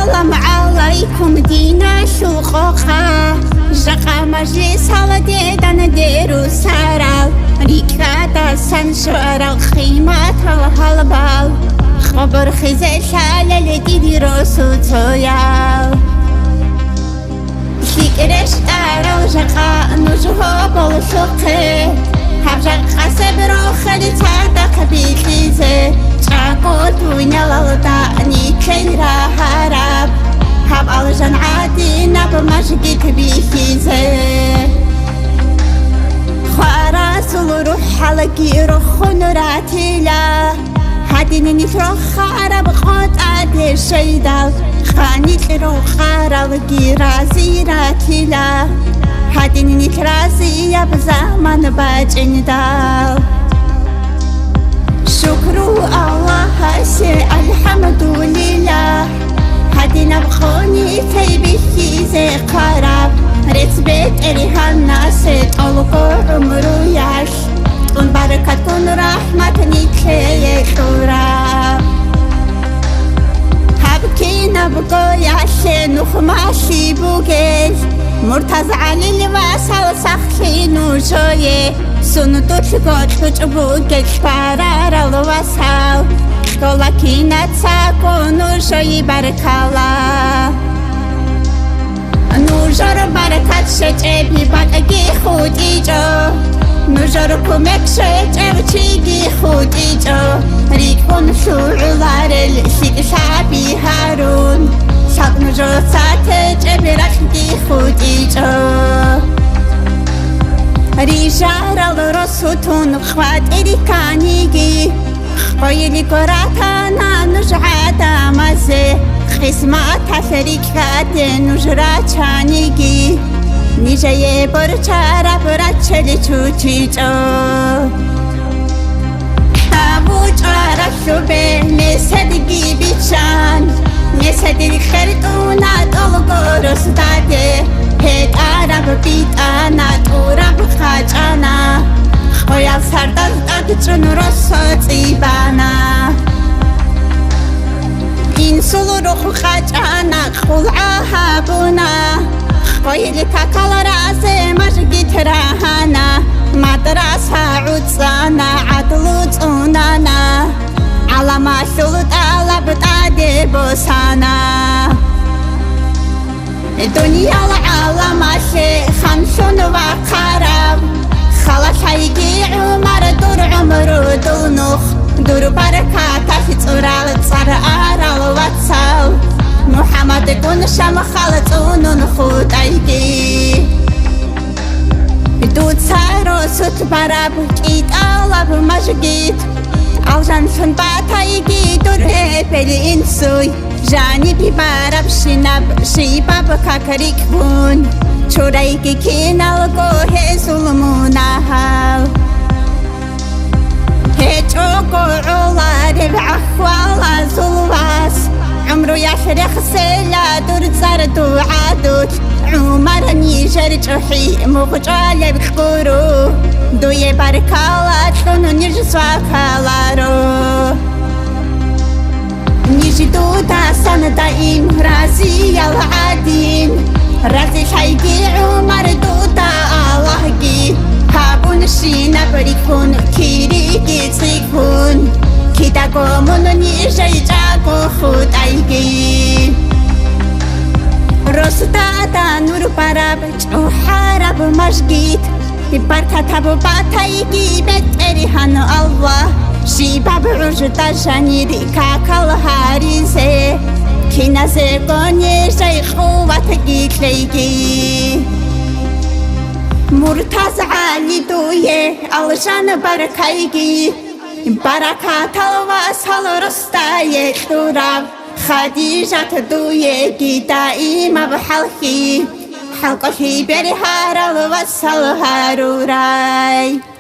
السلام عليكم دينا شوخوخا جاقا مجلس هالديدان ديرو سارال ريكاتا سنشورا خيمات الهالبال خبر خزي شالة لديدي روسو تويال فكرش دارو جاقا نجوه بولشوقي هفجاقا سبرو خلطا دقبيتيزي شاقو دونيا لالداني كيرا هاراب هاب الجن عادينا بمجدك بيكيزي خراس الروح حلقي روح نوراتيلا هاديني نتروح خارب قوت عادي شيدال خاني تروح خارلقي رازي راتيلا هاديني نترازي يا بزمان باجن دال شكرو الله هسي الحمد لله هادينا بخوني تيبيكي زي قراب رتبت إليها الناس تقلقوا عمرو ياش تكون بركة تكون رحمة نيكي خراب هبكي نبقو ياشي نخماشي بوغيش مرتزع للواسع سخي نوشوي سنو تشكوت تشبوغيش فرار الواسع Kolakina tsako nujoi barakala Nujor barakat shechebi bakagi khudijo Nujor kumek shechevchigi khudijo Rikun shu'ularil shabi harun Shak nujor satechebi rakdi khudijo Rijaral rosutun khwat edikanigi قويلي كراتانا نجعادا مزي خسماتها شريكات نجراتشانيكي نيجي برشارة براتشلي تشوتيجو تابو جارة شبه نسدقي بيشان نسدقي خرطونا دولغورس دادي هيد عرب بيت أنا تورب خاجانا خويا سرداد دادچون رسو تيبانا این سلو رو خاجانا خلعها بونا خويا لتاكال رازي مجگي تراهانا مدرسة عدسانا عدلو تونانا على ما شلط على بدادي بوسانا الدنيا العالم شيء خمسون وقرب خلاص هيجي عمر دور عمرو دونخ دور بركات في تورال صار أرال واتسال محمد كون شام خالتون نخود أيجي دود سارو سوت براب كيد ألاب مجيد أوجان فن باتايجي دور بلي إنسوي جاني ببارب شناب شيباب كاكريك بون شوريكي كينال قوه سلموناهال هيجوكو عولار العخوالا زلواس عمرو يشرخ سيلا دور زردو عادوت عمر نيجر جوحي مغجال بخورو دوي باركالات لونو نرجسوا كالارو نيجي دودا سندائم رازي العادين رازي شايقي عمر دودا اللهقي هابون شينا بريكون كيريكي تيكون كيدا قومون نيجي جاكو خود ايقي رسدادا نور باراب جو حارب مجگيت بباركة تابو باتايقي بتريهان الله شيباب عجدا جانيري كاكال هاريزي كينا زيقوني شيخ واتقيت ليكي مرتزع لدوية الجان بركايكي بركات الواسل رستايك دوراب خديجة دوية دائما بحلقي حلقه في برهار الواسل هاروراي